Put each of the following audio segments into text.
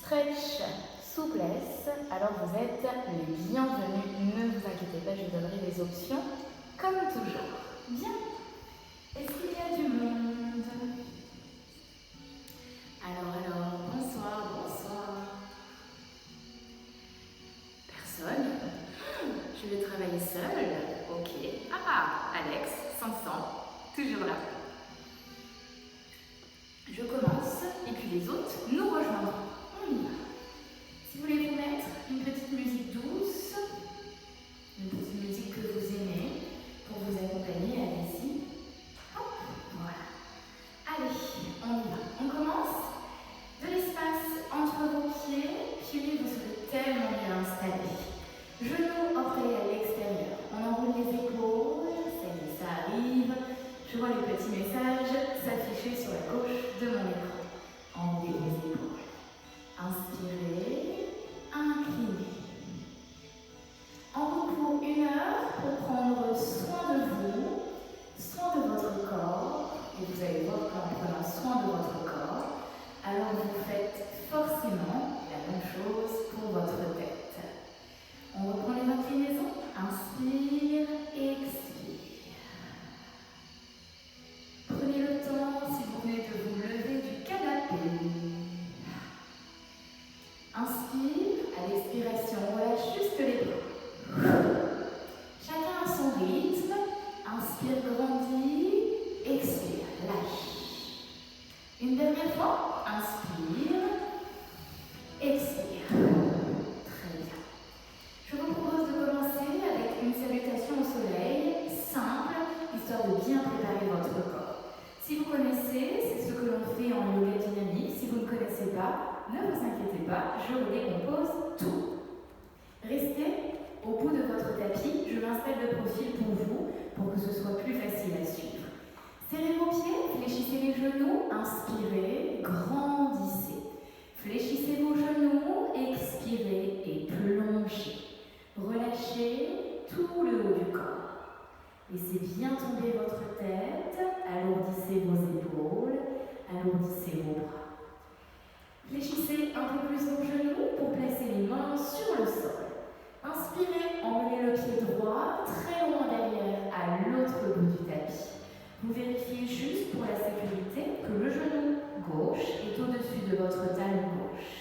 stretch, souplesse, alors vous êtes les bienvenus. Ne vous inquiétez pas, je vous donnerai des options comme toujours. Bien. Est-ce qu'il y a du monde? Alors, bonsoir. Personne? Je vais travailler seule. Ok. Ah, Alex, 500, toujours là. Je commence, et puis les autres nous rejoindront. On y va. Si vous voulez vous mettre une petite musique douce, une petite musique que vous aimez, pour vous accompagner, allez-y. Hop, voilà. Allez, on y va. On commence. De l'espace entre vos pieds, puis vous serez tellement bien installés. Genoux, orteils à l'extérieur. On enroule les épaules, ça y est, ça arrive. Je vois les petits messages s'afficher sur la gauche de mon écran. Enroulez les épaules. Inspirez, inclinez. En route pour 1 heure pour prendre soin de vous, soin de votre corps. Et vous allez voir qu'en prenant soin de votre corps, alors vous faites forcément la même chose pour votre tête. On reprend les inclinaisons. Inspire, expire. Prenez le temps, si vous venez de vous lever du canapé. Inspire, à l'expiration, relâche juste les bras. Chacun a son rythme. Inspire, grandis, expire, lâche. Une dernière fois, inspire, expire. Très bien. Je vous propose de commencer avec une salutation au soleil, simple, histoire de bien préparer votre corps. Si vous connaissez, c'est ce que l'on fait en yoga dynamique. Si vous ne connaissez pas, ne vous inquiétez pas, je redécompose tout. Restez au bout de votre tapis, je m'installe de profil pour vous, pour que ce soit plus facile à suivre. Serrez vos pieds, fléchissez les genoux, inspirez, grandissez. Fléchissez vos genoux, expirez et plongez. Relâchez tout le haut du corps. Laissez bien tomber votre tête, alourdissez vos épaules, alourdissez vos bras. Fléchissez un peu plus vos genoux pour placer les mains sur le sol. Inspirez, emmenez le pied droit très loin derrière à l'autre bout du tapis. Vous vérifiez juste pour la sécurité que le genou gauche est au-dessus de votre talon gauche.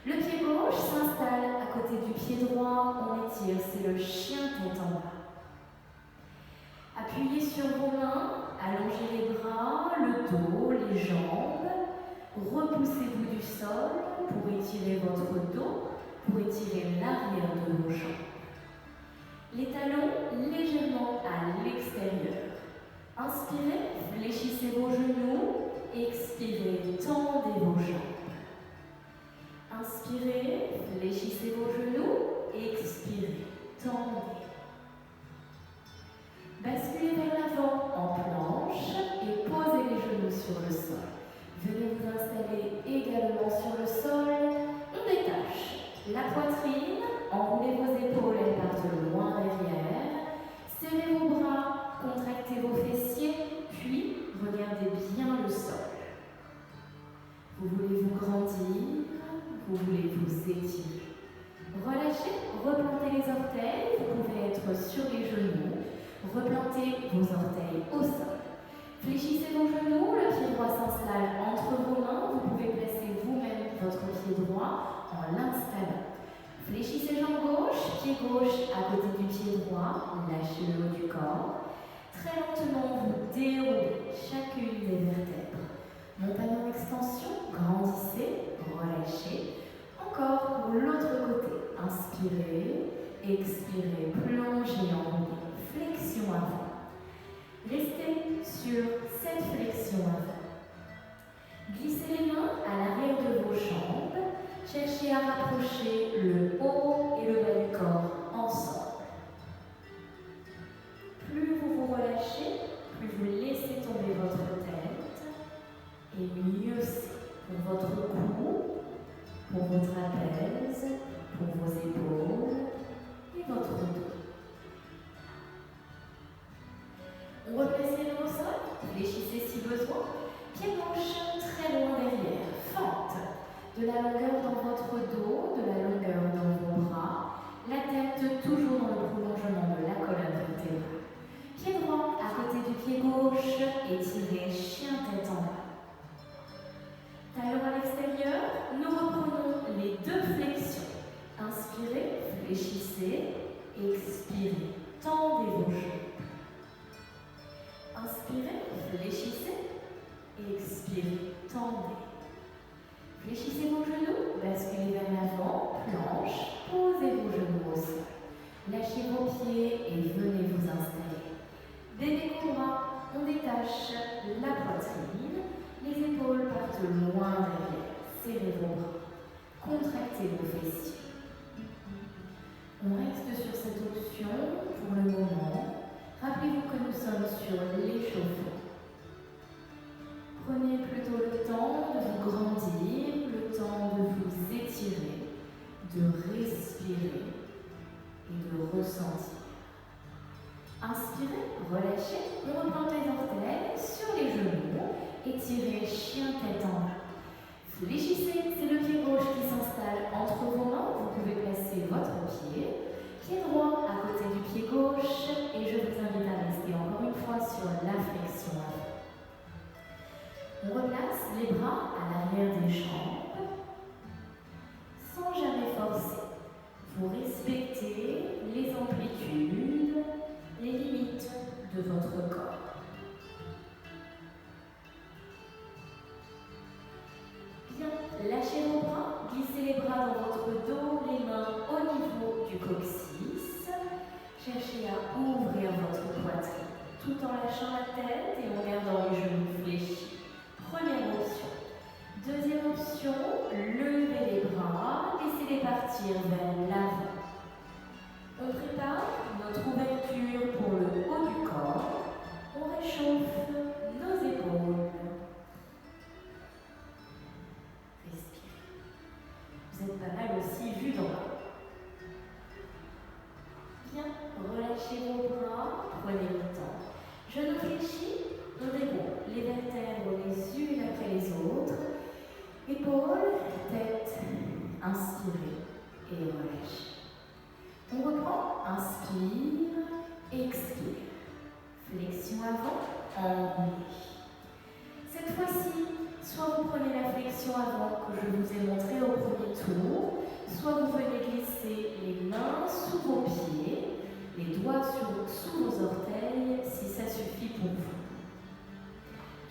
Le pied gauche s'installe à côté du pied droit, on étire, c'est le chien tête en bas. Appuyez sur vos mains, allongez les bras, le dos, les jambes. Repoussez-vous du sol pour étirer votre dos, pour étirer l'arrière de vos jambes. Les talons légèrement à l'extérieur. Inspirez, fléchissez vos genoux, expirez, tendez vos jambes. Inspirez, fléchissez vos genoux, expirez, tendez. Basculez vers l'avant en planche et posez les genoux sur le sol. Venez vous installer également sur le sol. On détache la poitrine, enroulez vos épaules, elles partent loin derrière. Serrez vos bras, contractez vos fessiers, puis regardez bien le sol. Vous voulez vous grandir, vous voulez vous étirer. Relâchez, replantez les orteils, vous pouvez être sur les genoux. Replantez vos orteils au sol. Fléchissez vos genoux, le pied droit s'installe entre vos mains. Vous pouvez placer vous-même votre pied droit en l'installant. Fléchissez jambe gauche, pied gauche à côté du pied droit. Lâchez le haut du corps. Très lentement, vous déroulez chacune des vertèbres. Montez en extension, grandissez, relâchez. Encore pour l'autre côté. Inspirez, expirez, plongez, enroulez. Flexion avant. Restez sur cette flexion avant. Glissez les mains à l'arrière de vos jambes. Cherchez à rapprocher le haut et le bas du corps ensemble. Plus vous vous relâchez, plus vous laissez tomber votre tête. Et mieux c'est pour votre cou, pour vos trapèzes, pour vos épaules et votre la longueur dans votre dos, de la longueur dans vos bras, la tête toujours dans le prolongement de la colonne vertébrale. Pied droit à côté du pied gauche, étirez, chien tête en bas. Talons à l'extérieur, nous reprenons les deux flexions. Inspirez, fléchissez, expirez, tendez vos jambes. Inspirez, fléchissez, expirez, tendez. Fléchissez vos genoux, basculez vers l'avant, planche, posez vos genoux au sol. Lâchez vos pieds et venez vous installer. Bébé cobra, on détache la poitrine, les épaules partent loin derrière. Serrez vos bras, contractez vos fessiers. On reste sur cette option pour le moment. Rappelez-vous que nous sommes sur l'échauffement. Prenez plutôt le temps de vous grandir, le temps de vous étirer, de respirer et de ressentir. Inspirez, relâchez, on replante les orteils sur les genoux, étirez, chien tête en bas. Fléchissez, c'est le pied gauche qui s'installe entre vos mains, vous pouvez placer votre pied droit à côté du pied gauche et je vous invite à rester encore une fois sur la flexion avant. On replace les bras à l'arrière des jambes sans jamais forcer. Vous respectez les amplitudes, les limites de votre corps. Bien, lâchez vos bras, glissez les bras dans votre dos, les mains au niveau du coccyx. Cherchez à ouvrir votre poitrine tout en lâchant la tête et en gardant les genoux fléchis. Première option. Deuxième option, levez les bras, laissez-les partir vers l'avant. On prépare notre ouverture pour le haut du corps. On réchauffe nos épaules. Respirez. Vous êtes pas mal aussi vu d'en bas. Bien, relâchez vos bras, prenez le temps. Genoux fléchis, on déroule les vertèbres les unes après les autres. Épaules, tête, inspirez et relâchez. On reprend, inspire, expire. Flexion avant, enroulez. Cette fois-ci, soit vous prenez la flexion avant que je vous ai montré au premier tour, soit vous venez glisser les mains sous vos pieds, les doigts sous vos orteils, si ça suffit pour vous.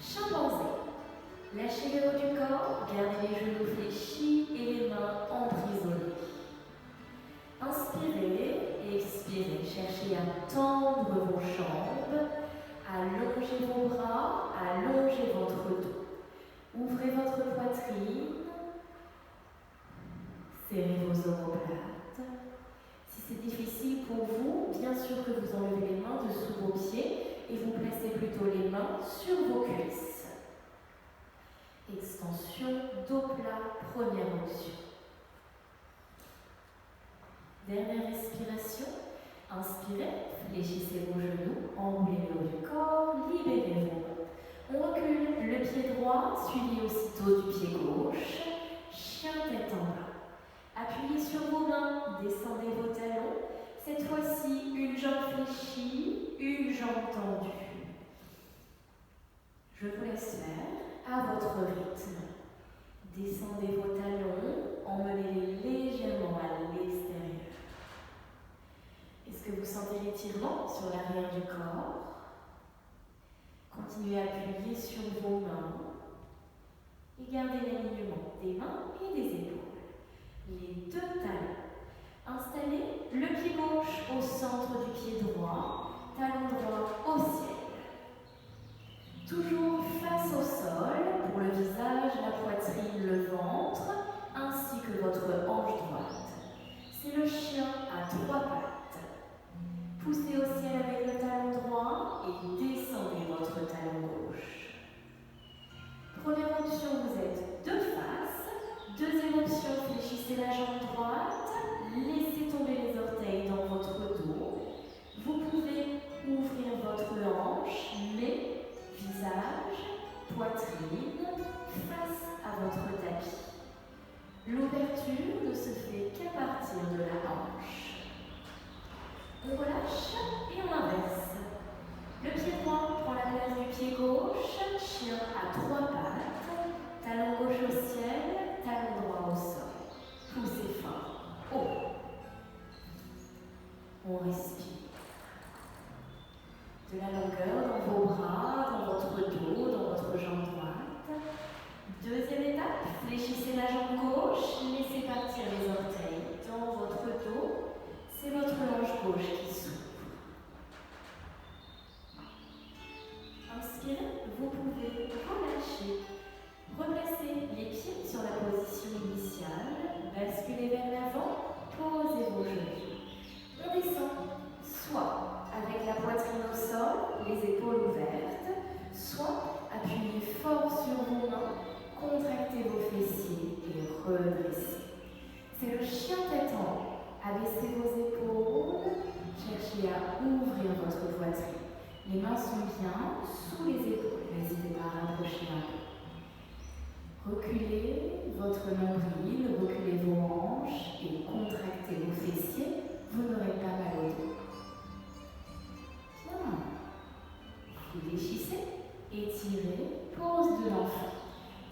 Chimpanzé. Lâchez le haut du corps, gardez les genoux fléchis et les mains emprisonnées. Inspirez et expirez. Cherchez à tendre vos jambes, allongez vos bras, allongez votre dos. Ouvrez votre poitrine, serrez vos omoplates. Si c'est difficile pour vous, bien sûr que vous enlevez les mains dessous vos pieds et vous placez plutôt les mains sur vos cuisses. Extension, dos plat, première option. Dernière respiration. Inspirez, fléchissez vos genoux, enroulez le haut du corps, libérez vos mains. On recule le pied droit, suivi aussitôt du pied gauche. Chien tête en bas. Appuyez sur vos mains, descendez vos talons. Cette fois-ci, une jambe fléchie, une jambe tendue. Je vous laisse faire à votre rythme. Descendez vos talons, emmenez-les légèrement à l'extérieur. Est-ce que vous sentez l'étirement sur l'arrière du corps? Continuez à appuyer sur vos mains et gardez l'alignement des mains et des épaules. Les deux talons. Installez le pied gauche au centre du pied droit, talon droit au ciel. Toujours face au sol, pour le visage, la poitrine, le ventre, ainsi que votre hanche droite. C'est le chien à trois pattes. Poussez au ciel avec le talon droit et descendez votre talon gauche. Première option, vous êtes de face. Deuxième option, fléchissez la jambe droite. Laissez tomber les orteils dans votre dos. Vous pouvez ouvrir votre hanche, mais visage, poitrine, face à votre tapis. L'ouverture ne se fait qu'à partir de la hanche. On relâche et on inverse. Le pied droit prend la place du pied gauche, chien à 3 pattes, talon gauche au ciel, talon droit au sol. Poussez fort, haut. On respire. De la longueur dans vos bras, dans votre dos, dans votre jambe droite. Deuxième étape, fléchissez la jambe gauche, laissez partir les orteils dans votre dos. C'est votre hanche gauche qui s'ouvre. Inspirez, vous pouvez relâcher. Replacez les pieds sur la position initiale, basculez vers l'avant, posez vos genoux. On descend, soit avec la poitrine au sol, les épaules ouvertes, soit appuyez fort sur vos mains, contractez vos fessiers et redressez. C'est le chien tête en haut. Abaissez vos épaules, cherchez à ouvrir votre poitrine. Les mains sont bien sous les épaules, n'hésitez pas à rapprocher un peu. Reculez votre nombril, reculez vos hanches et contractez vos fessiers, vous n'aurez pas mal au dos. Bien. Fléchissez, étirez, pose de l'enfant.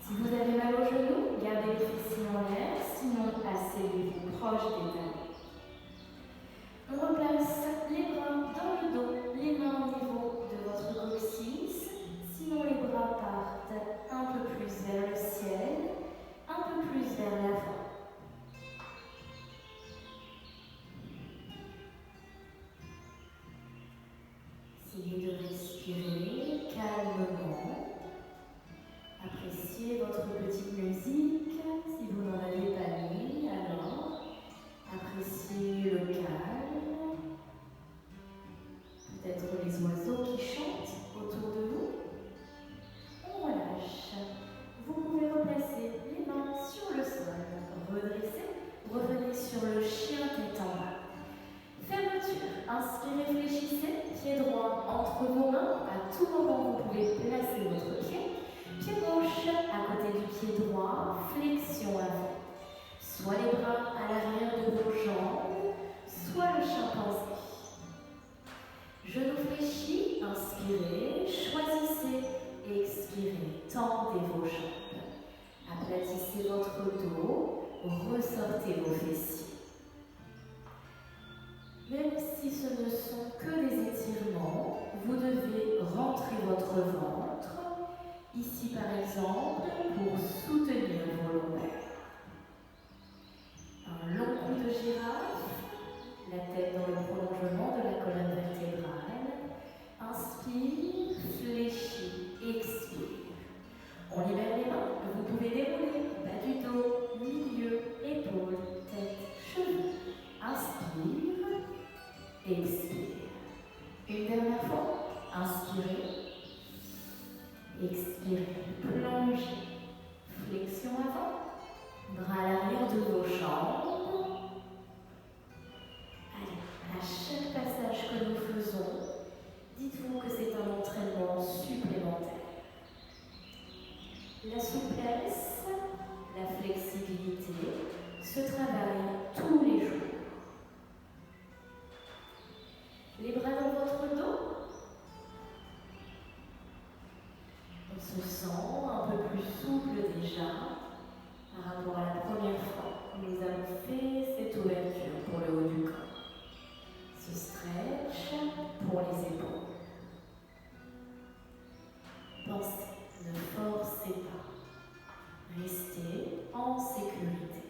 Si vous avez mal aux genoux, gardez les fessiers en l'air, sinon asseyez-vous proche des talons. On replace les bras dans le dos, les mains au niveau de votre coccyx, sinon les bras partent un peu plus vers le ciel, un peu plus vers l'avant. Essayez de respirer calmement. Appréciez votre petite musique. Si vous n'en avez pas mis, alors appréciez le calme. Peut-être les oiseaux qui chantent autour de vous. On relâche. Vous pouvez replacer les mains sur le sol. Redressez. Revenez sur le chien tête en bas. Fermeture. Inspirez, fléchissez. Pied droit entre vos mains. À tout moment, vous pouvez placer votre pied. Pied gauche à côté du pied droit. Flexion avant. Soit les bras à l'arrière de vos jambes, soit le chimpanzé. Genoux fléchis, inspirez, choisissez, expirez, tendez vos jambes. Aplatissez votre dos, ressortez vos fessiers. Même si ce ne sont que des étirements, vous devez rentrer votre ventre, ici par exemple, pour soutenir vos lombaires. Un long cou de girafe, la tête dans le prolongement de la colonne vertébrale. Inspire, fléchis, expire. On libère les mains, vous pouvez dérouler, bas du dos, milieu, épaules, tête, cheveux. Inspire, expire. Une dernière fois, inspirez, expirez, plongez, flexion avant, bras à l'arrière de vos jambes. À chaque passage que nous faisons, dites-vous que c'est un entraînement supplémentaire. La souplesse, la flexibilité se travaillent tous les jours. Les bras dans votre dos. On se sent un peu plus souple déjà par rapport à la première fois que nous avons fait cette ouverture pour le haut du corps. Se stretch pour les épaules. Pensez, ne forcez pas. Restez en sécurité.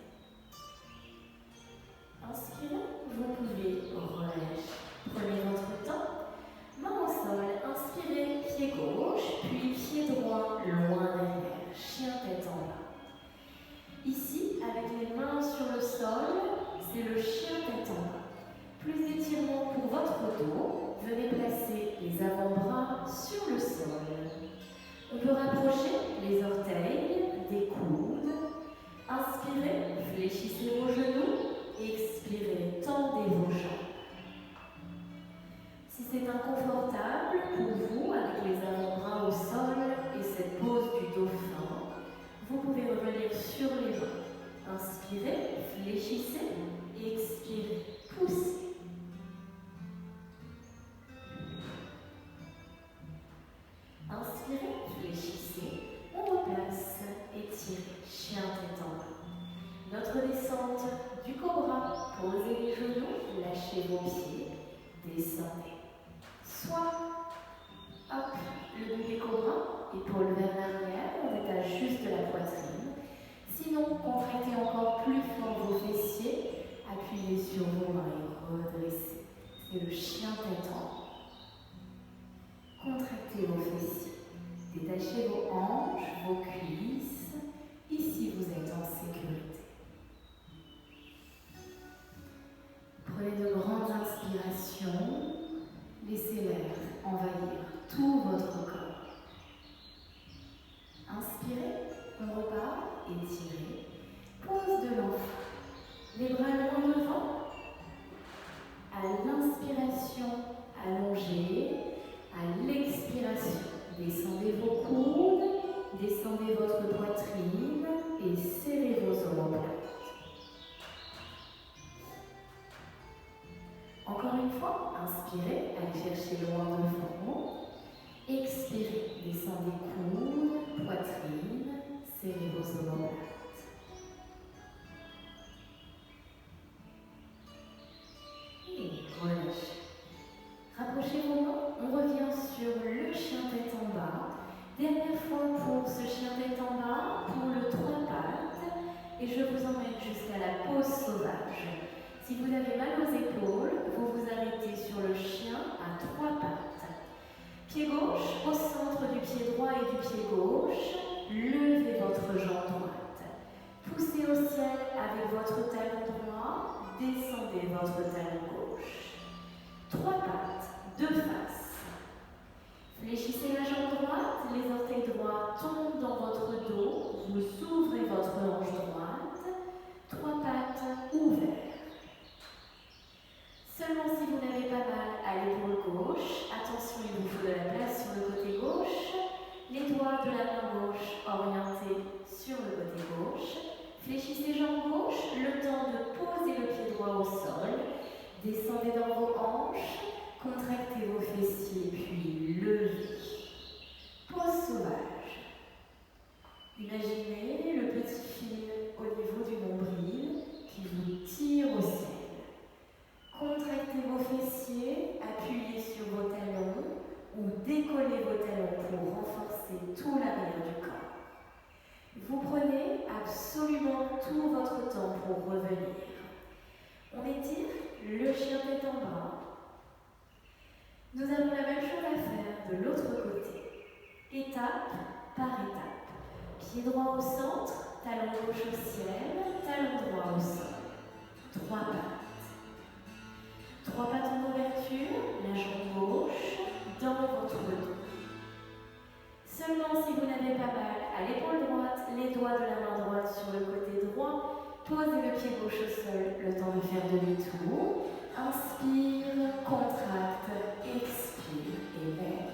Inspirez, vous pouvez relâcher. Prenez votre temps. Main au sol, inspirez, pied gauche, puis pied droit, loin derrière, chien tête en bas. Ici, avec les mains sur le sol, c'est le chien tête en bas. Plus d'étirement pour votre dos, venez placer les avant-bras sur le sol. On peut rapprocher les orteils des coudes. Inspirez, fléchissez vos genoux. Expirez, tendez vos jambes. Si c'est inconfortable pour vous avec les avant-bras au sol et cette pose du dauphin, vous pouvez revenir sur les mains. Inspirez, fléchissez, expirez, poussez. Inspirez, fléchissez, on replace, étirez, chien tête en bas. Notre descente du cobra, posez les genoux, lâchez vos pieds, descendez. Soit, hop, le bébé cobra, épaule vers l'arrière, on détache juste la poitrine. Sinon, contractez encore plus fort vos fessiers, appuyez sur vos mains et redressez. C'est le chien tête en bas. Contractez vos fessiers, détachez vos hanches, vos cuisses. Ici, vous êtes en sécurité. Prenez de grandes inspirations, laissez l'air envahir tout votre corps. Inspirez, on repart, étirez, pose de l'enfant, les bras loin devant. À l'inspiration, allongez, à l'expiration, descendez vos coudes, descendez votre poitrine et serrez vos omoplates. Encore une fois, inspirez, allez chercher loin devant. Expirez, descendez coudes, poitrine, serrez vos omoplates. Et relâchez. Rapprochez vos mains, on revient sur le chien tête en bas. Dernière fois pour ce chien tête en bas, pour le 3 pattes. Et je vous emmène jusqu'à la pose sauvage. Si vous avez mal aux épaules, vous vous arrêtez sur le chien à 3 pattes. Pied gauche au centre du pied droit et du pied gauche. Levez votre jambe droite. Poussez au ciel avec votre talon droit. Descendez votre talon gauche. 3 pattes, 2 faces. Fléchissez la jambe droite, les orteils droits tombent dans votre dos. Vous ouvrez votre hanche droite. 3 pattes ouvertes. Seulement si vous n'avez pas mal à l'épaule gauche, attention, il vous faut de la place sur le côté gauche. Les doigts de la main gauche orientés sur le côté gauche. Fléchissez jambe gauche, le temps de poser le pied droit au sol. Descendez dans vos hanches, contractez vos fessiers, puis levez. Pose sauvage. Imaginez le petit fil au niveau du nombril qui vous tire au ciel. Contractez vos fessiers, appuyez sur vos talons ou décollez vos talons pour renforcer tout l'arrière du corps. Vous prenez absolument tout votre temps pour revenir. On étire le chien tête en bas. Nous avons la même chose à faire de l'autre côté. Étape par étape. Pied droit au centre, talon gauche au ciel, talon droit au sol. 3 pattes. 3 pattes en ouverture, la jambe gauche dans votre dos. Seulement si vous n'avez pas mal à l'épaule droite, les doigts de la main droite sur le côté droit, posez le pied gauche au sol, le temps de faire demi-tour. Inspire, contracte, expire et lève.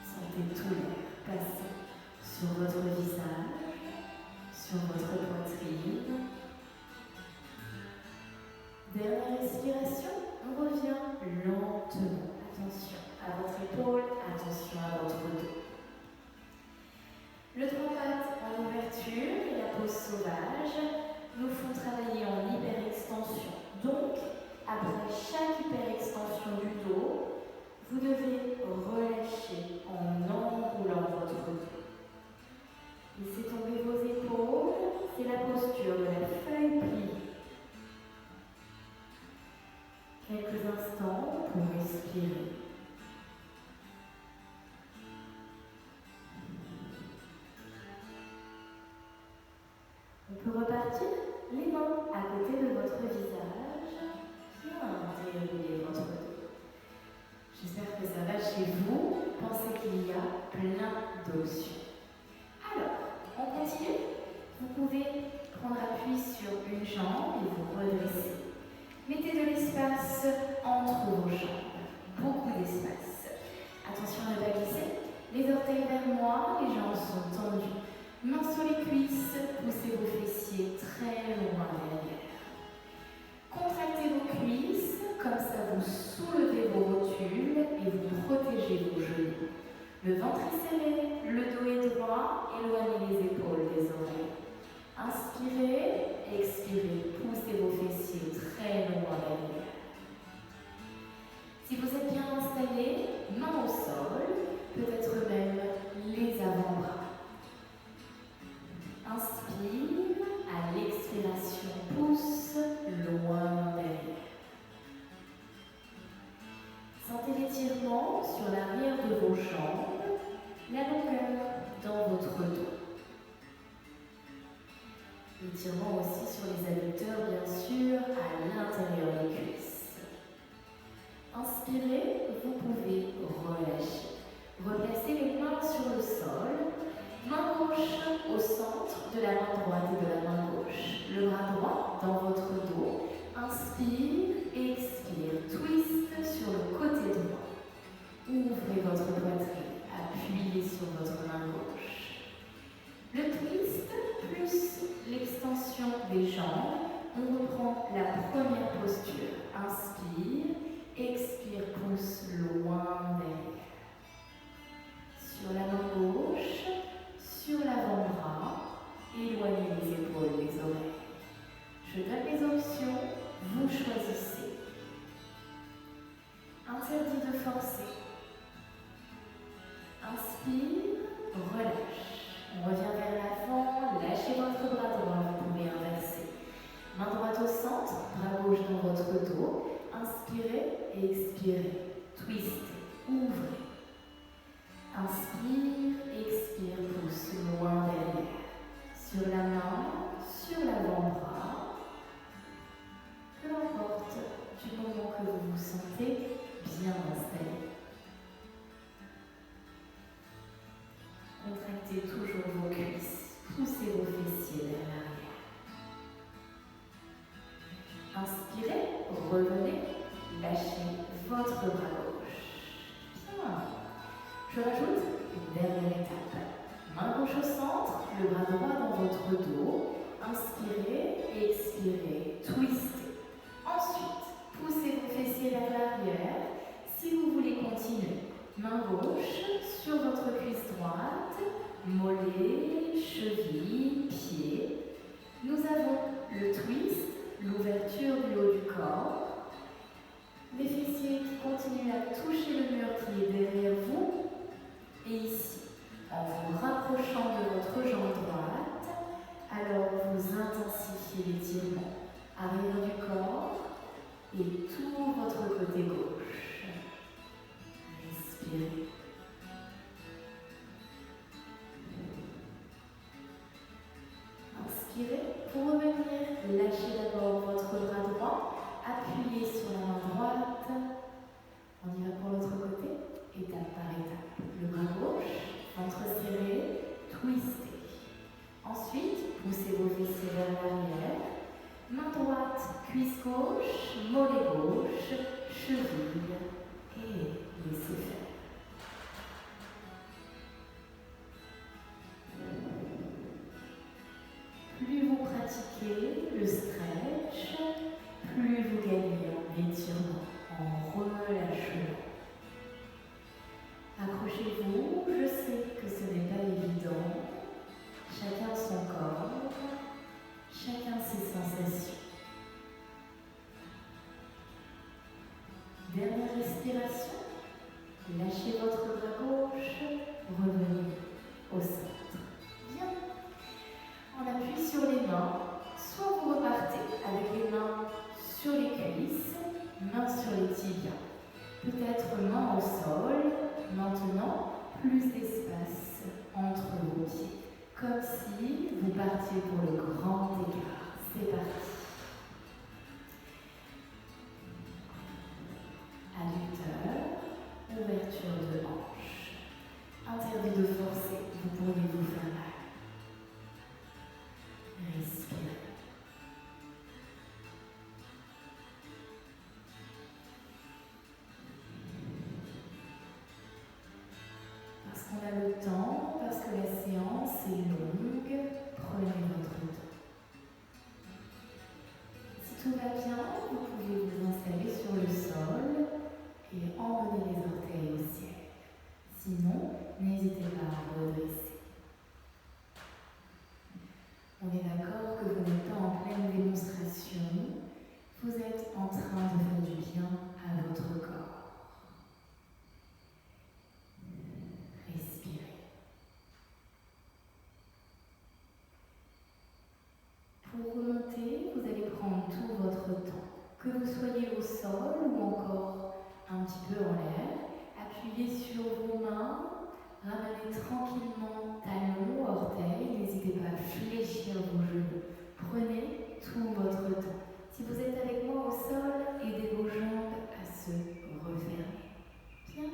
Sentez tout l'air passer sur votre visage, sur votre poitrine. Dernière respiration, on revient lentement. Attention à votre épaule, attention à votre dos. Le 3 pattes en ouverture et la pose sauvage nous font travailler en hyperextension. Donc, après chaque hyperextension du dos, vous devez relâcher en enroulant votre dos. Laissez tomber vos épaules, c'est la posture de la feuille pliée. Quelques instants pour respirer. On peut repartir les mains à côté de votre visage, bien dérouler votre dos. J'espère que ça va chez vous. Pensez qu'il y a plein d'options. Alors, on continue. Vous pouvez prendre appui sur une jambe et vous redresser. Mettez de l'espace entre vos jambes, beaucoup d'espace. Attention à ne pas glisser, les orteils vers moi, les jambes sont tendues. Le ventre est serré, le dos est droit, éloignez les épaules des oreilles. Inspirez, expirez, poussez vos fessiers très loin derrière. Si vous êtes bien installé, main au sol, peut-être même les avant-bras. Inspire, à l'expiration, pousse loin derrière. Sentez l'étirement sur l'arrière de vos jambes, la longueur dans votre dos. L'étirement aussi sur les adducteurs, bien sûr, à l'intérieur des cuisses. Inspirez, vous pouvez relâcher. Replacez les mains sur le sol. Main gauche au centre de la main droite et de la main gauche. Le bras droit dans votre dos. Inspire, expire. Twist sur le côté droit. Ouvrez votre poitrine. Appuyez sur votre main gauche. Le twist plus l'extension des jambes. On reprend la première posture. Inspire, expire, pousse loin derrière. Sur la main gauche, sur l'avant-bras, éloignez les épaules des oreilles. Je donne les options, vous choisissez. Interdit de forcer. Inspire, relâche. On revient vers l'avant, lâchez votre bras droit, vous pouvez inverser. Main droite au centre, bras gauche dans votre dos. Inspirez et expirez. Twistez, ouvrez. Inspire, expire, pousse loin derrière. Sur la main, sur l'avant-bras. Peu importe du moment que vous vous sentez bien installé. Contractez toujours vos cuisses, poussez vos fessiers vers l'arrière. Inspirez, revenez, lâchez votre bras gauche. Bien. Je rajoute une dernière étape. Main gauche au centre, le bras droit dans votre dos. Inspirez, expirez, twistez. Ensuite, poussez vos fessiers vers l'arrière. Si vous voulez continuer, main gauche sur votre cuisse droite, mollet, cheville, pied. Nous avons le twist, l'ouverture du haut du corps. Les fessiers qui continuent à toucher le mur qui est derrière vous. Et ici, en vous rapprochant de votre jambe droite, alors vous intensifiez l'étirement. Arrière du corps et tout votre côté gauche. Respirez. Inspirez. Pour revenir, lâchez d'abord votre bras droit. Appuyez sur la main droite. On y va pour l'autre côté. Étape par étape. Le bras gauche, ventre serré, twistez. Ensuite, poussez vos fessiers vers l'arrière. Main droite, cuisse gauche, mollet gauche, cheville et laissez faire. Plus vous pratiquez le stretch, plus vous gagnez en étirement, en relâchement. Accrochez-vous, je sais que ce n'est pas évident. Chacun son corps, chacun ses sensations. Dernière respiration, lâchez votre bras gauche, revenez au centre. Bien. On appuie sur les mains, soit vous repartez avec les mains sur les cuisses, mains sur les tibias. Peut-être main au sol. Maintenant, plus d'espace entre vos pieds, comme si vous partiez pour le grand écart. C'est parti. Adducteur, ouverture de hanche. Interdit de forcer, vous pourriez vous faire mal. Respirez. Parce qu'on a le temps, parce que la séance est longue, prenez votre temps. On est d'accord que vous n'êtes pas en pleine démonstration, vous êtes en train de faire du bien à votre corps. Respirez. Pour remonter, vous allez prendre tout votre temps. Que vous soyez au sol ou encore un petit peu en l'air, appuyez sur vos mains, ramenez tranquillement talons, orteils, n'hésitez pas à fléchir vos genoux. Prenez tout votre temps. Si vous êtes avec moi au sol, aidez vos jambes à se refermer. Bien,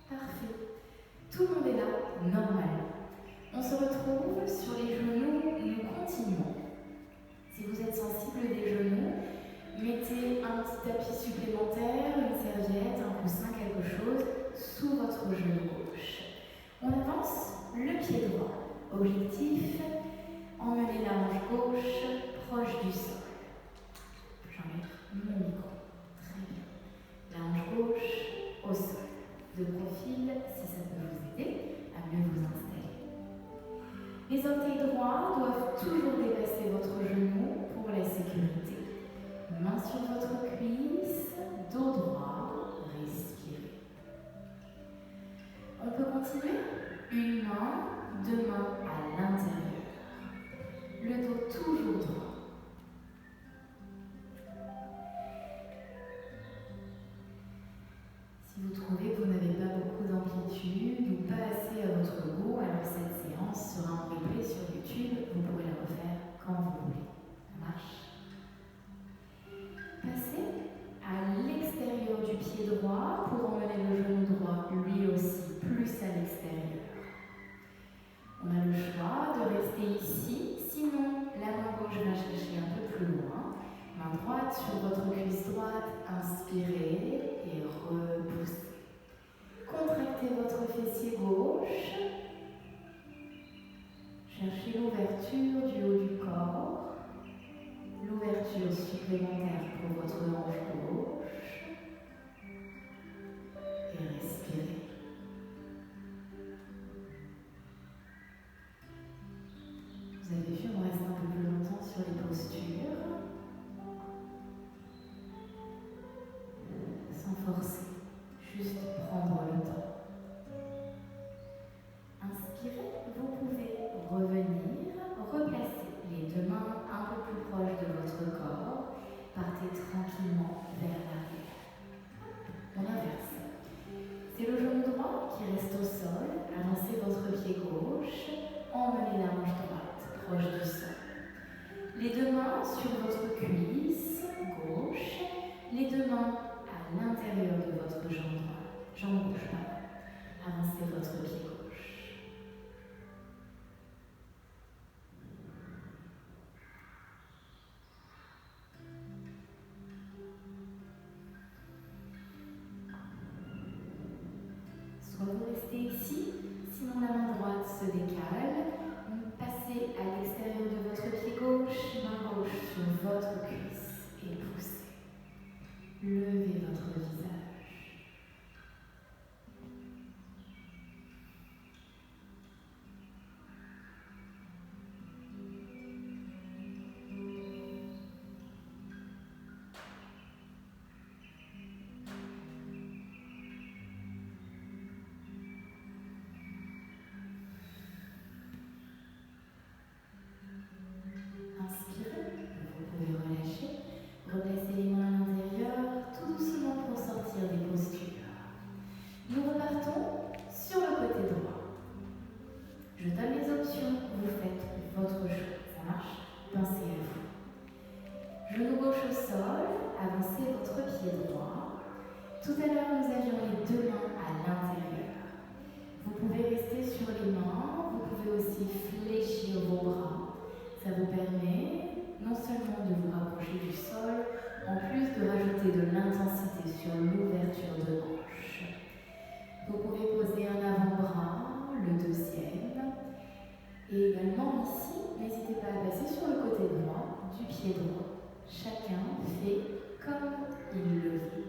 parfait. Tout le monde est là, normal. On se retrouve sur les genoux, nous continuons. Si vous êtes sensible des genoux, mettez un petit tapis supplémentaire, une serviette, un coussin, quelque chose sous votre genou gauche. On avance le pied droit. Objectif, emmenez la hanche gauche proche du sol. J'enlève mon micro. Très bien. La hanche gauche au sol. De profil, si ça peut vous aider à mieux vous installer. Les orteils droits doivent toujours dépasser votre genou pour la sécurité. Main sur votre cuisse, dos droit, respirez. On peut continuer. Une main, deux mains à l'intérieur. Le dos toujours droit. Si vous trouvez que vous n'avez pas beaucoup d'amplitude ou pas assez à votre goût, alors cette séance sera en replay sur YouTube. Vous pourrez la refaire quand vous voulez. Ça marche? Passez à l'extérieur du pied droit pour emmener le genou droit lui aussi plus à l'extérieur. On a le choix de rester ici, sinon la main gauche va chercher un peu plus loin. Main droite sur votre cuisse droite, inspirez et repoussez. Contractez votre fessier gauche. Cherchez l'ouverture du haut du corps. L'ouverture supplémentaire pour votre hanche gauche. Et respirez. Vous avez vu, on reste un peu plus longtemps sur les postures. Sans forcer, juste prendre le temps. Inspirez, vous pouvez revenir, replacer les deux mains un peu plus proches de votre corps. Partez tranquillement vers l'arrière. On inverse. C'est le genou droit qui reste au sol. Avancez votre pied gauche. Emmenez la hanche droite proche du sol. Les deux mains sur votre cuisse gauche. Les deux mains à l'intérieur de votre jambe droite. Jambe gauche, pardon. Avancez votre pied gauche. Soit vous restez ici, sinon la main droite se décale. Passez à l'extérieur de votre pied gauche, main gauche sur votre cuisse et poussez. Levez votre visage. Replacez les mains à l'intérieur, tout doucement pour sortir des postures. Nous repartons sur le côté droit. Je donne les options, vous faites votre choix. Ça marche? Pensez à vous. Genou gauche au sol, avancez votre pied droit. Tout à l'heure, nous avions les deux mains à l'intérieur. Vous pouvez rester sur les mains, vous pouvez aussi fléchir vos bras. Ça vous permet non seulement de vous rapprocher du sol, en plus de rajouter de l'intensité sur l'ouverture de hanche. Vous pouvez poser un avant-bras, le deuxième. Et également ici, n'hésitez pas à passer sur le côté droit du pied droit. Chacun fait comme il le veut.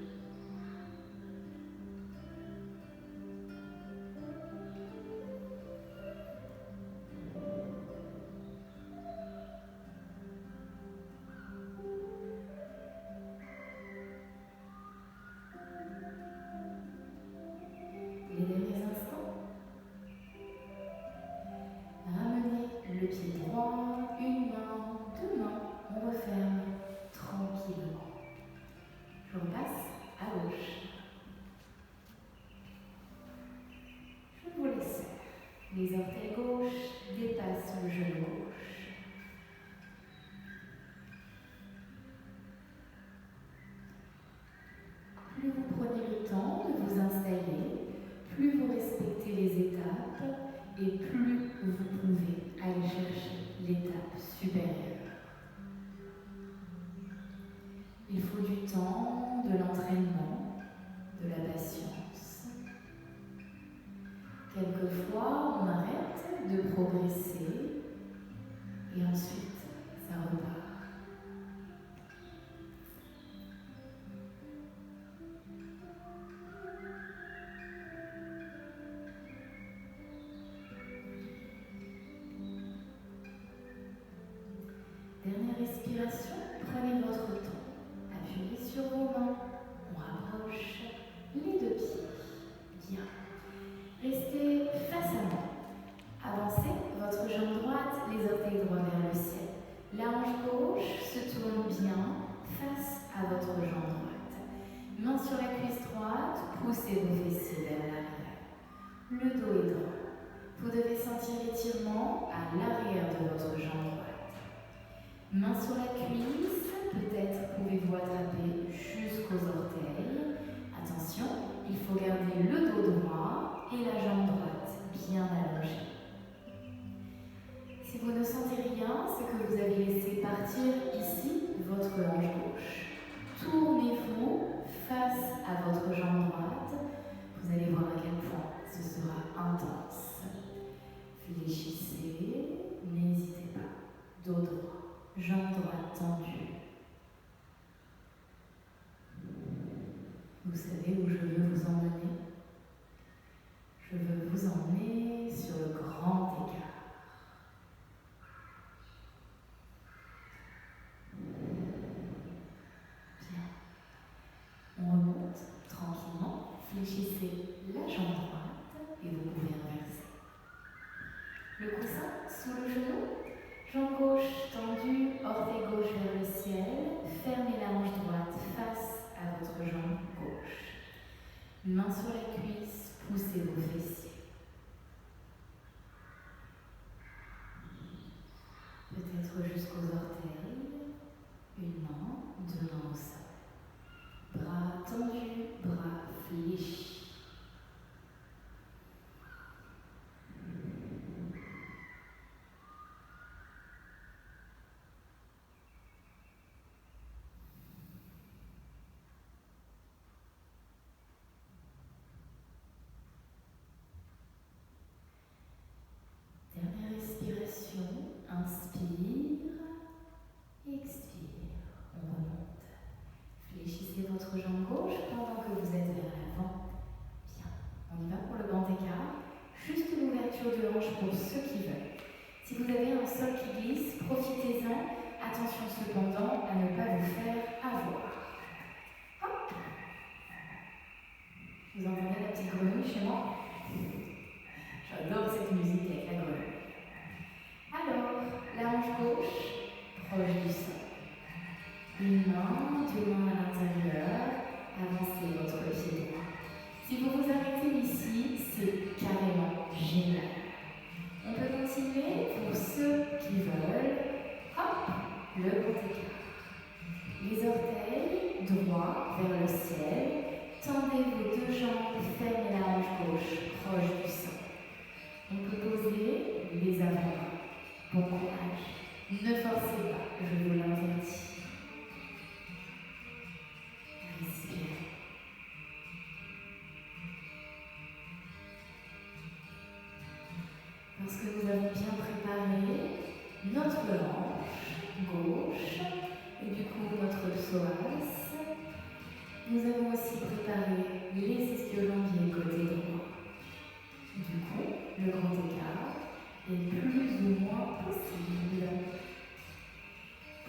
l'étape supérieure. Il faut du temps, de l'entraînement, de la patience. Quelquefois, on arrête de progresser et ensuite, ça repart. Dernière respiration, prenez votre temps. Appuyez sur vos mains. On rapproche les deux pieds. Bien. Restez face à moi. Avancez votre jambe droite, les orteils droits vers le ciel. La hanche gauche se tourne bien face à votre jambe droite. Main sur la cuisse droite, poussez vos fessiers vers l'arrière. Le dos est droit. Vous devez sentir l'étirement à l'arrière de votre jambe droite. Main sur la cuisse, peut-être pouvez-vous attraper jusqu'aux orteils. Attention, il faut garder le dos droit et la jambe droite bien allongée. Si vous ne sentez rien, c'est que vous avez laissé partir ici votre hanche gauche. Tournez-vous face à votre jambe droite. Vous allez voir à quel point ce sera intense. Fléchissez, n'hésitez pas. Dos droit. Jambe droite tendue. Vous savez où je veux vous emmener? Je veux vous emmener sur le grand écart. Bien. On remonte tranquillement. Fléchissez la jambe droite et vous pouvez inverser. Le coussin sous le genou. Jambe gauche tendue, orteil gauche vers le ciel. Fermez la hanche droite face à votre jambe gauche. Main sur la cuisse, poussez vos fessiers. Peut-être jusqu'aux orteils. Une main, deux mains au sol. Bras tendus, bras fléchis. Dernière respiration, inspire, expire, on remonte. Fléchissez votre jambe gauche pendant que vous êtes vers l'avant. Bien, on y va pour le grand écart. Juste l'ouverture de hanche pour ceux qui veulent. Si vous avez un sol qui glisse, profitez-en. Attention cependant à ne pas vous faire avoir. Hop. Vous entendez la petite grenouille chez moi? J'adore cette musique avec la grenouille. Alors, la hanche gauche, proche du sol. Une main, deux mains à l'intérieur. Avancez votre pied droit. Si vous vous arrêtez ici, c'est carrément génial. On peut continuer pour ceux qui veulent. Hop, le grand écart. Les orteils droits vers le ciel. Tendez vos deux jambes, fermez la hanche gauche, proche du sol. On peut poser les avant-bras. Bon courage. Ne forcez pas, je vous l'interdis. Respirez. Parce que nous avons bien préparé notre hanche gauche et du coup notre psoas, nous avons aussi préparé les ischio-jambiers côté droit. Du coup, le grand écart est plus ou moins possible.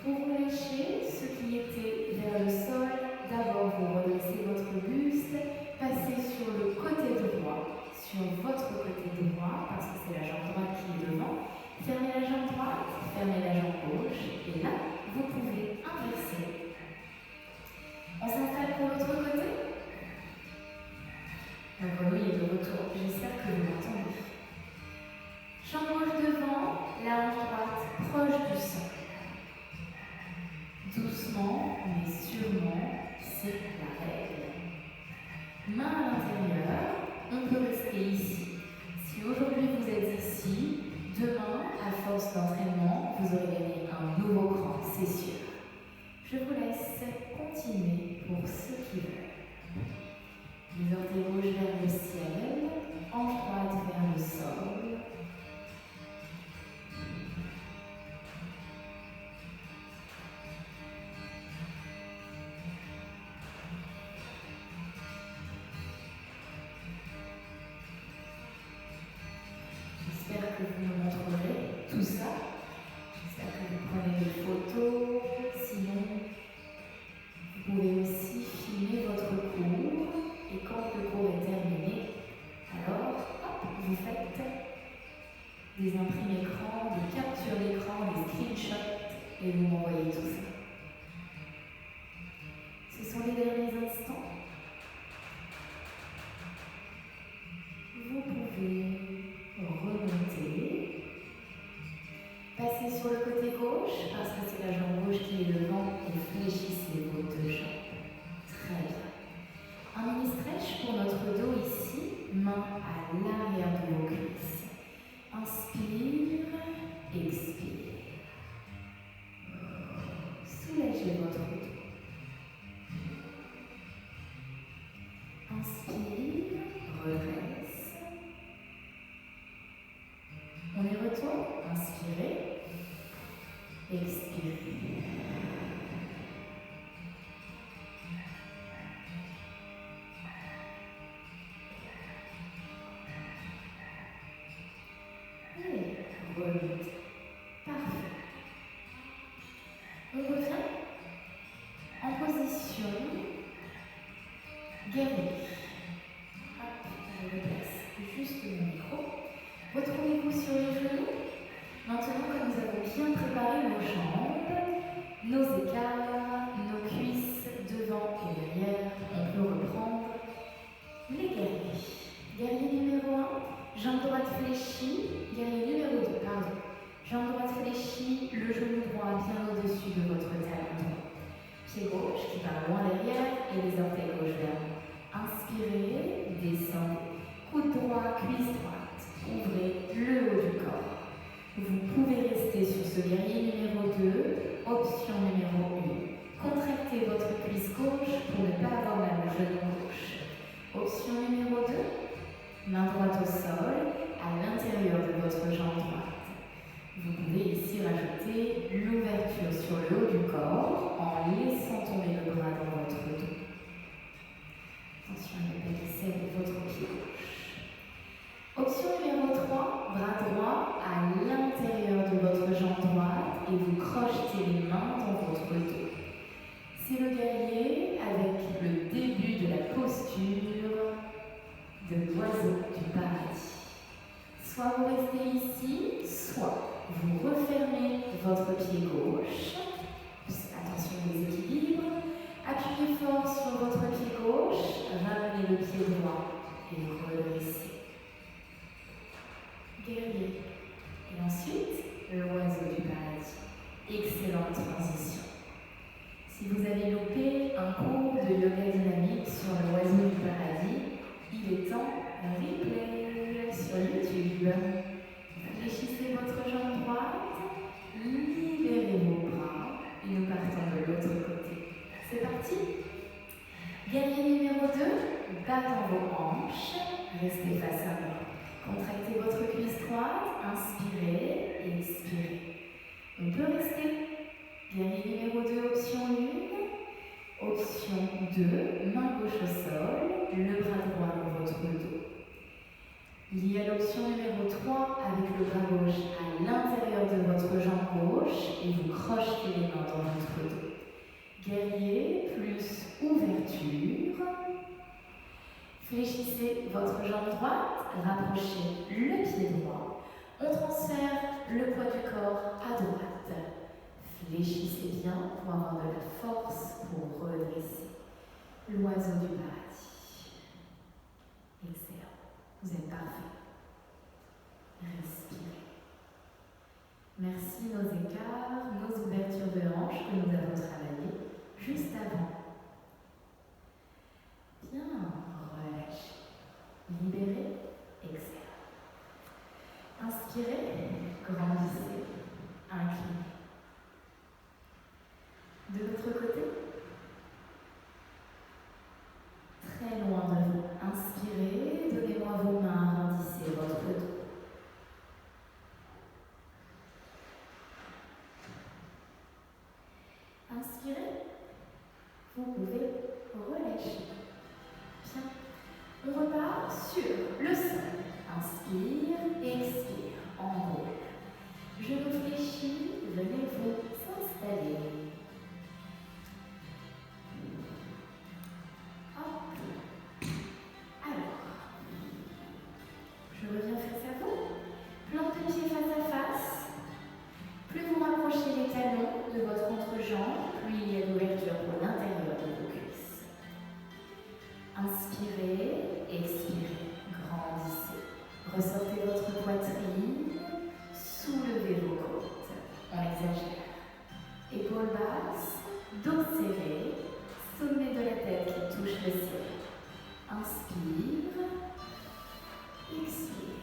Pour relâcher ce qui était vers le sol, d'abord vous redressez votre buste, passez sur le côté droit, sur votre côté droit, parce que c'est la jambe droite qui est devant. Fermez la jambe droite, fermez la jambe gauche, et là, vous pouvez inverser. On s'installe pour l'autre côté. La grenouille est de retour, j'espère que vous m'entendez. Jambe gauche devant, la hanche droite proche du sol. Doucement, mais sûrement, c'est la règle. Main à l'intérieur, on peut rester ici. Si aujourd'hui vous êtes ici, Demain, à force d'entraînement, vous aurez gagné un nouveau cran, c'est sûr. Je vous laisse continuer pour ceux qui veulent. Les orteils gauche vers le ciel, hanche droite vers le sol. J'espère que vous me montrerez tout ça. J'espère que vous prenez des photos. Sinon, vous pouvez aussi filmer votre cours. Et quand le cours est terminé, alors, hop, vous faites des imprimes écran, des captures d'écran, des screenshots et vous m'envoyez tout ça. Ce sont les derniers instants. Vous pouvez remonter, passer sur le côté gauche parce que c'est la jambe gauche qui est devant et fléchissez vos deux jambes. Très bien. Un mini stretch pour notre dos ici, main à l'arrière de vos cuisses. Inspire, expire. Soulagez votre dos. Inspire, redresse. On y retourne. Inspirez, expirez. Et remontez. Parfait. On revient en position guerrier. Hop, je replace juste mon micro. Retrouvez-vous sur les genoux. Maintenant que nous avons bien préparé nos jambes, nos écarts, nos cuisses devant et derrière, on peut reprendre les guerriers. Guerrier numéro 1, jambe droite fléchie. Guerrier numéro 2, pardon. Jambe droite fléchie, le genou droit bien au-dessus de votre talon droit. Pied gauche qui part loin derrière et les orteils gauche vers vous. Inspirez, descendez. Coude droit, cuisse droite. Ouvrez le haut du corps. Vous pouvez rester sur ce guerrier numéro 2, option numéro 1. Contractez votre cuisse gauche pour ne pas avoir mal au genou gauche. Option numéro 2, main droite au sol, à l'intérieur de votre jambe droite. Vous pouvez ici rajouter l'ouverture sur le haut du corps en laissant tomber le bras dans votre dos. Attention à ne pas laisser votre pied gauche. Option numéro 3, bras droit à l'intérieur de votre jambe droite et vous crochetez les mains dans votre dos. C'est le guerrier avec le début de la posture de l'oiseau du paradis. Soit vous restez ici, soit vous refermez votre pied gauche. Attention aux équilibres. Appuyez fort sur votre pied gauche, ramenez le pied droit et redressez. Guerrier. Et ensuite, l'oiseau du paradis. Excellente transition. Si vous avez loupé un cours de yoga dynamique sur l'oiseau du paradis, il est en replay sur YouTube. Fléchissez votre jambe droite, libérez vos bras et nous partons de l'autre côté. C'est parti. Guerrier numéro 2, battant vos hanches, restez face à moi. Contractez votre cuisse droite, inspirez et expirez. On peut rester. Guerrier numéro 2, option 1. Option 2, main gauche au sol, le bras droit dans votre dos. Il y a l'option numéro 3 avec le bras gauche à l'intérieur de votre jambe gauche et vous crochetez les mains dans votre dos. Guerrier plus ouverture. Fléchissez votre jambe droite, rapprochez le pied droit. On transfère le poids du corps à droite. Fléchissez bien pour avoir de la force pour redresser. L'oiseau du paradis. Excellent. Vous êtes parfait. Respirez. Merci nos écarts, nos ouvertures de hanches que nous avons travaillées juste avant. Bien, relâchez. Libérez. Excellent. Inspirez. Agrandissez, inclinez. De l'autre côté, très loin de vous. Inspirez, donnez-moi vos mains, agrandissez votre dos. Inspirez, vous pouvez relâcher. Bien. On repart sur le sol. Inspire, expire, enroule. Genou fléchi, venez vous installer. Hop. Alors, je reviens face à vous. Plante de pied face à face. Plus vous rapprochez les talons de votre entrejambe, plus il y a d'ouverture pour l'intérieur de vos cuisses. Inspirez, expirez, grandissez. Ressortez votre poitrine, soulevez vos côtes. On exagère. Épaules basses, dos serré, sommet de la tête qui touche le ciel. Inspire, expire.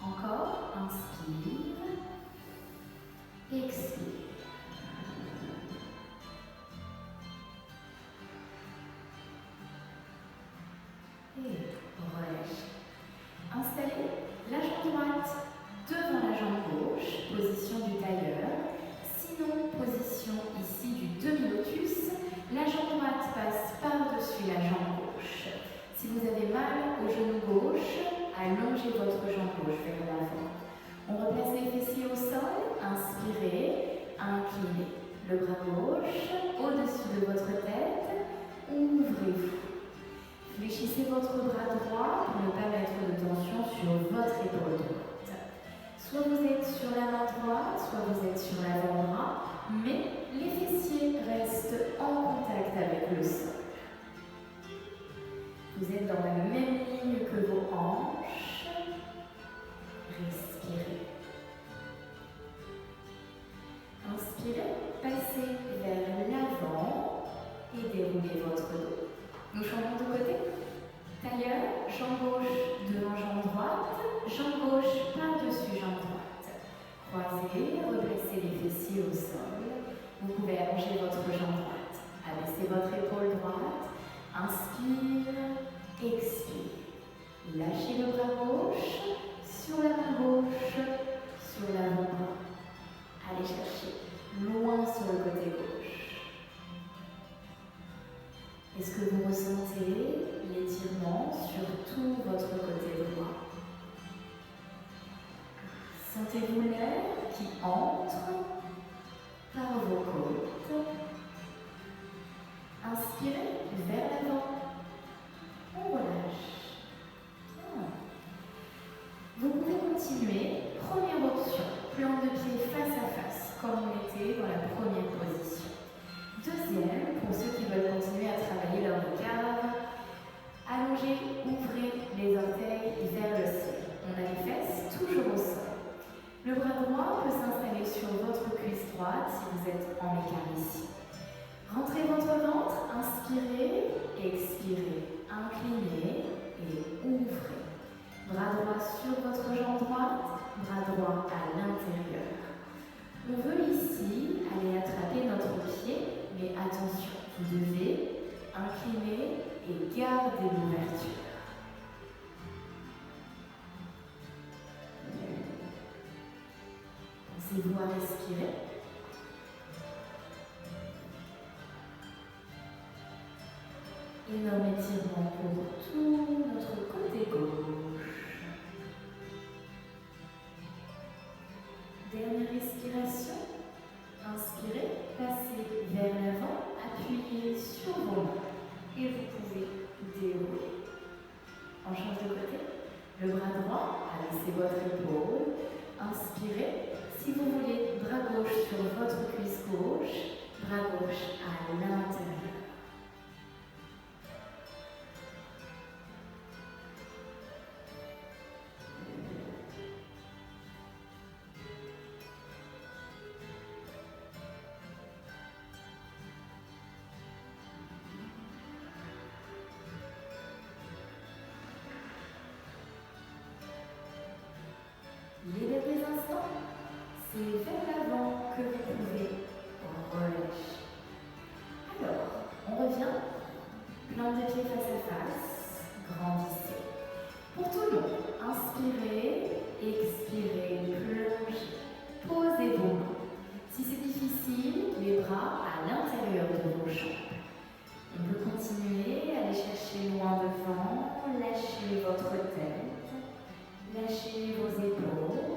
Encore, inspire, expire. Et relâchez. Installez la jambe droite devant la jambe gauche, position du tailleur. Sinon, position ici du demi-lotus. La jambe droite passe par-dessus la jambe gauche. Si vous avez mal au genou gauche, allongez votre jambe gauche vers l'avant. On replace les fessiers au sol. Inspirez, inclinez. Le bras gauche au-dessus de votre tête. Ouvrez-vous. Fléchissez votre bras droit pour ne pas mettre de tension sur votre épaule droite. Soit vous êtes sur la main droite, soit vous êtes sur l'avant-bras, mais les fessiers restent en contact avec le sol. Vous êtes dans la même ligne que vos hanches. Respirez. Inspirez, passez vers l'avant et déroulez votre dos. Nous changeons de côté. Tailleur, jambe gauche devant jambe droite, jambe gauche par-dessus jambe droite. Croisez, replacez les fessiers au sol. Vous pouvez allonger votre jambe droite. Abaissez votre épaule droite. Inspire, expire. Lâchez le bras gauche sur la main gauche, sur l'avant-bras. Allez chercher loin sur le côté gauche. Est-ce que vous ressentez l'étirement sur tout votre côté droit? Sentez-vous l'air qui entre par vos côtes. Inspirez vers l'avant. On relâche. Bien. Vous pouvez continuer. Première option, plante de pied face à face, comme on était dans la première position. Deuxième, pour ceux qui veulent continuer à travailler leur regard, allongez, ouvrez les orteils vers le ciel. On a les fesses toujours au sol. Le bras droit peut s'installer sur votre cuisse droite si vous êtes en écart ici. Rentrez votre ventre, inspirez, expirez, inclinez et ouvrez. Bras droit sur votre jambe droite, bras droit à l'intérieur. On veut ici aller attraper notre pied. Mais attention, vous devez incliner et garder l'ouverture. Pensez-vous à respirer. Énorme étirement pour tout notre côté gauche. Dernière respiration. Inspirez, passez vers l'avant, appuyez sur vos mains et vous pouvez dérouler. On change de côté. Le bras droit, abaissez votre épaule. Inspirez. Si vous voulez, bras gauche sur votre cuisse gauche, bras gauche à l'intérieur. c'est vers l'avant que vous pouvez relâcher. Alors, on revient. Plante de pied face à face. Grandissez. Pour tout le monde, inspirez, expirez, plongez. Posez vos mains. Si c'est difficile, les bras à l'intérieur de vos jambes. On peut continuer, aller chercher loin devant, lâchez votre tête, lâchez vos épaules.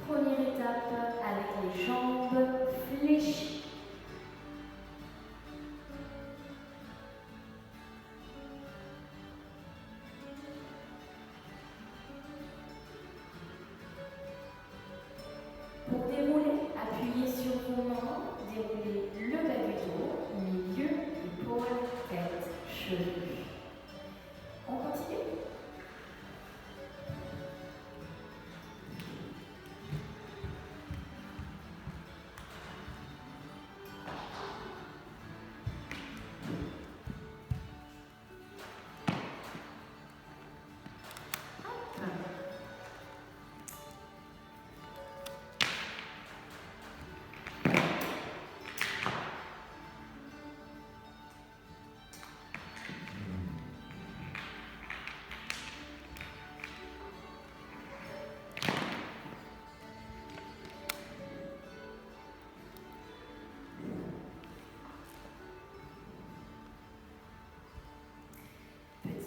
Première étape avec les jambes fléchies. Pour dérouler, appuyez sur vos mains, déroulez le bas du dos, milieu, épaules, tête, cheveux. On continue.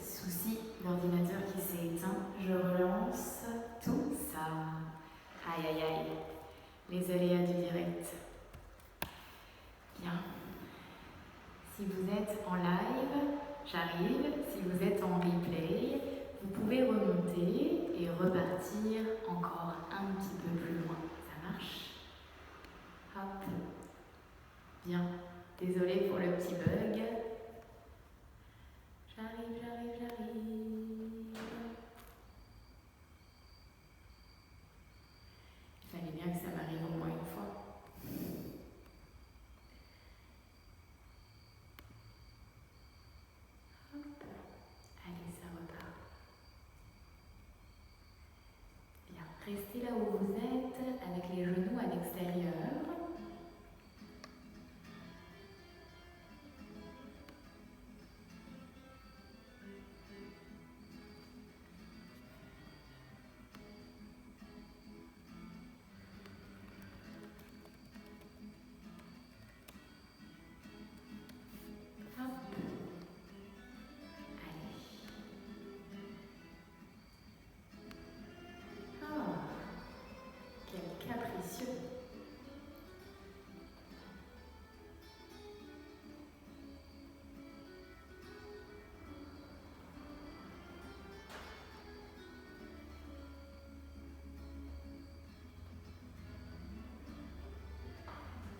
Souci d'ordinateur qui s'est éteint, je relance tout ça. Aïe aïe aïe, les aléas du direct. Bien. Si vous êtes en live, j'arrive. Si vous êtes en replay, vous pouvez remonter et repartir encore un petit peu plus loin. Ça marche? Hop. Bien. Désolée pour le petit bug. J'arrive. Il fallait bien que ça m'arrive au moins une fois. Hop. Allez, ça repart. Bien. Restez là où vous êtes, avec les genoux à l'extérieur.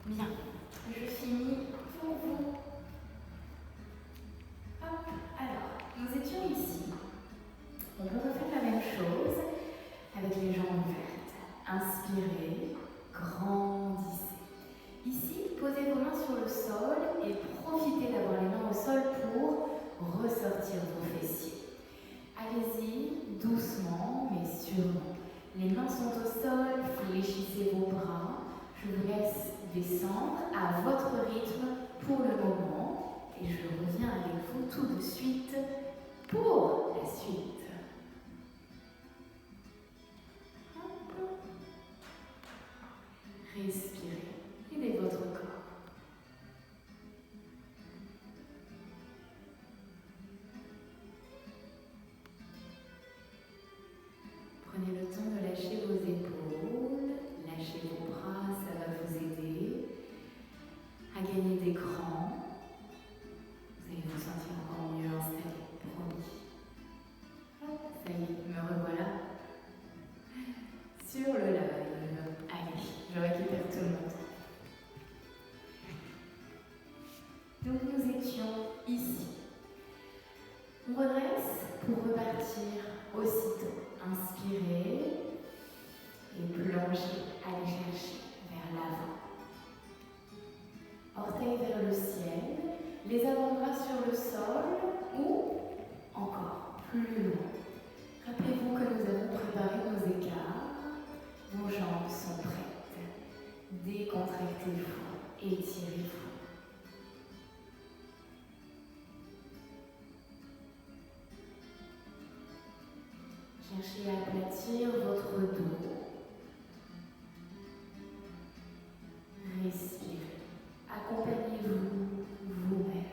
Bien, je finis pour vous. Hop, alors, nous étions ici. On peut refaire la même chose avec les jambes ouvertes. Inspirez, grandissez. Ici, posez vos mains sur le sol et profitez d'avoir les mains au sol pour ressortir vos fessiers. Allez-y, doucement mais sûrement. Les mains sont au sol, fléchissez vos bras. Je vous laisse descendre à votre rythme pour le moment et je reviens avec vous tout de suite pour la suite. Hop. Respirez, aidez votre corps. Prenez le temps de lâcher vos épaules, lâchez vos bras, ça va vous aider à gagner des crans. Vous allez vous sentir encore mieux installé, promis. Hop, ça y est, me revoilà sur le live. Allez, je récupère tout le monde. Donc nous étions ici. On redresse pour repartir aussitôt. Inspirez et plongez, allez chercher vers l'avant. Orteils vers le ciel, les avant-bras sur le sol ou encore plus loin. Rappelez-vous que nous avons préparé nos Cherchez à aplatir votre dos. Respirez. Accompagnez-vous vous-même.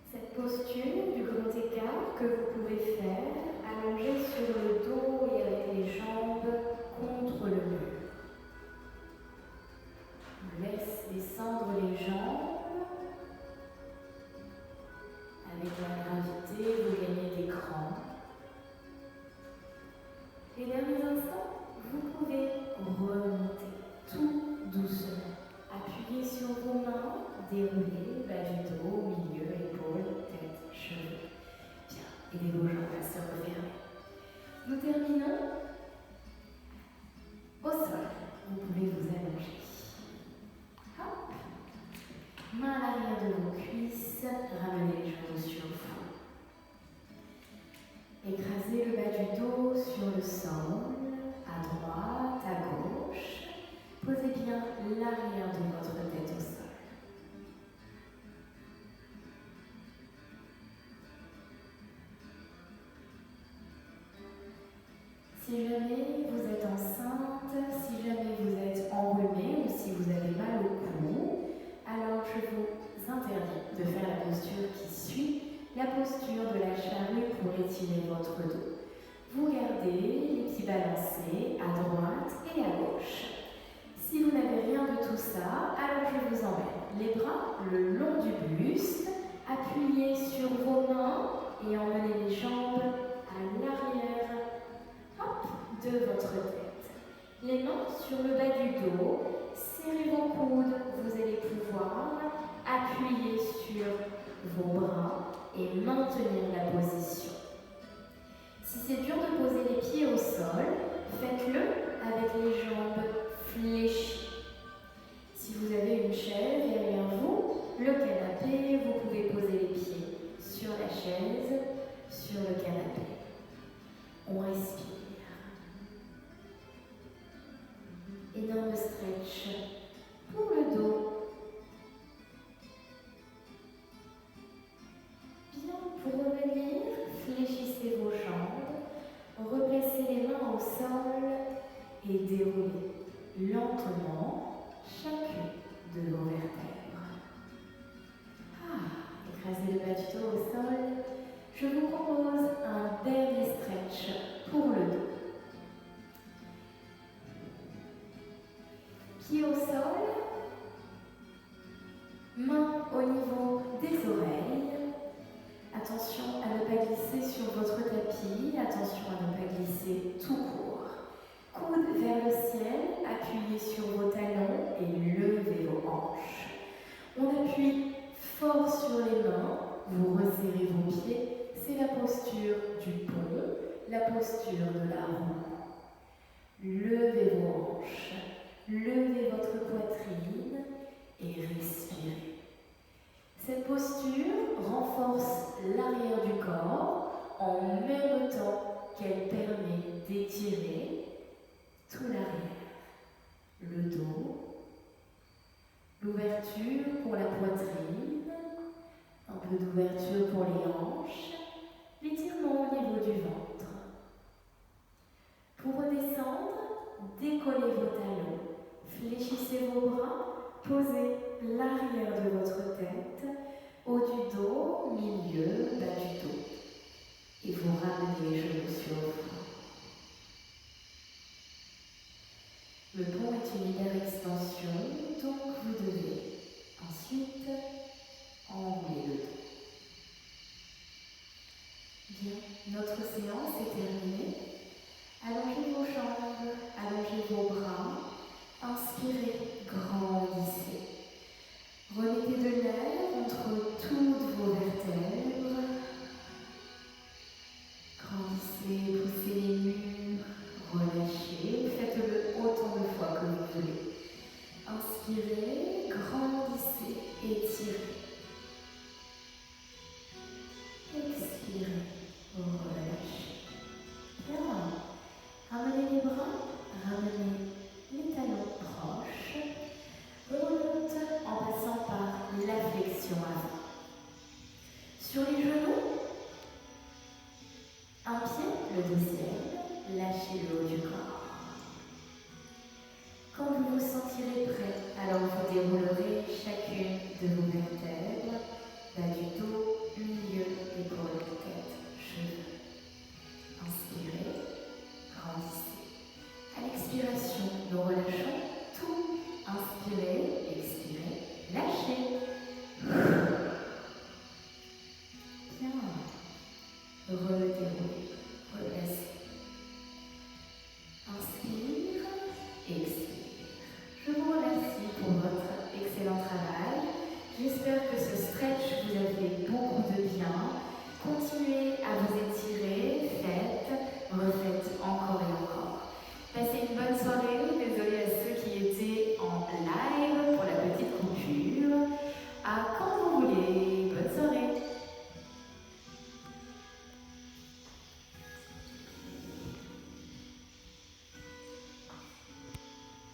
Cette posture du grand écart que vous pouvez faire allongé sur le dos et avec les jambes contre le mur. On laisse descendre les jambes. Avec la gravité, vous gagnez des crans. Les derniers instants, vous pouvez remonter tout doucement. Appuyez sur vos mains, déroulez, bas du dos, milieu, épaules, tête, cheveux. Bien, aidez vos jambes à se refermer. Nous terminons au sol. Vous pouvez vous allonger. Hop. Main à l'arrière de vos cuisses, ramenez les genoux sur vous. Écrasez le bas du dos sur le sol, à droite, à gauche. Posez bien l'arrière de votre tête au sol. Si jamais vous êtes enceinte, si jamais vous êtes enrhumée ou si vous avez mal au cou, alors je vous interdis de faire la posture qui suit, la posture de la charrue pour étirer votre dos. Vous gardez les pieds balancés à droite et à gauche. Si vous n'avez rien de tout ça, alors je vous emmène les bras le long du buste, appuyez sur vos mains et emmenez les jambes à l'arrière de votre tête. Les mains sur le bas du dos, serrez vos coudes, vous allez pouvoir appuyer sur vos bras et maintenir la position. Si c'est dur de poser les pieds au sol, faites-le avec les jambes fléchies. Si vous avez une chaise derrière vous, le canapé, vous pouvez poser les pieds sur la chaise, sur le canapé. On respire. Énorme stretch pour le dos. Bien, pour revenir, fléchissez vos jambes, replacez les mains au sol et déroulez lentement chacune de vos vertèbres. Écrasez le bas du dos au sol. Je vous propose un dernier stretch pour le dos. Pieds au sol, mains au niveau des oreilles. Attention à ne pas glisser sur votre tapis, attention à ne pas glisser tout court. Coude vers le ciel, appuyez sur vos talons et levez vos hanches. On appuie fort sur les mains, vous resserrez vos pieds, c'est la posture du pont, la posture de la roue. Levez vos hanches. Levez votre poitrine et respirez. Cette posture renforce l'arrière du corps en même temps qu'elle permet d'étirer tout l'arrière, le dos, l'ouverture pour la poitrine, un peu d'ouverture pour les hanches, l'étirement au niveau du ventre. Pour redescendre, décollez vos talons. Fléchissez vos bras, posez l'arrière de votre tête, haut du dos, milieu, bas du dos. Et vous ramenez les genoux sur vous. Le pont est une hyperextension, donc vous devez ensuite enrouler le dos. Bien, notre séance est terminée. Allongez vos jambes, allongez vos bras. Inspirez, grandissez. Remettez de l'air entre toutes vos vertèbres. Grandissez, poussez les murs, relâchez. Faites-le autant de fois que vous voulez. Inspirez, grandissez, étirez. Expirez, relâchez. Bien. Ramenez les bras, ramenez les talons proches, on remonte en passant par la flexion avant. Sur les genoux, un pied, le deuxième, lâchez le haut du corps. Quand vous vous sentirez prêt, alors vous déroulerez chacune de vos vertèbres, bas du dos, milieu, épaules, tête, cheveux. Inspirez, grandissez. À l'expiration, nous relâchons tout. Inspirez, expirez, lâchez. Bien. Relâchez.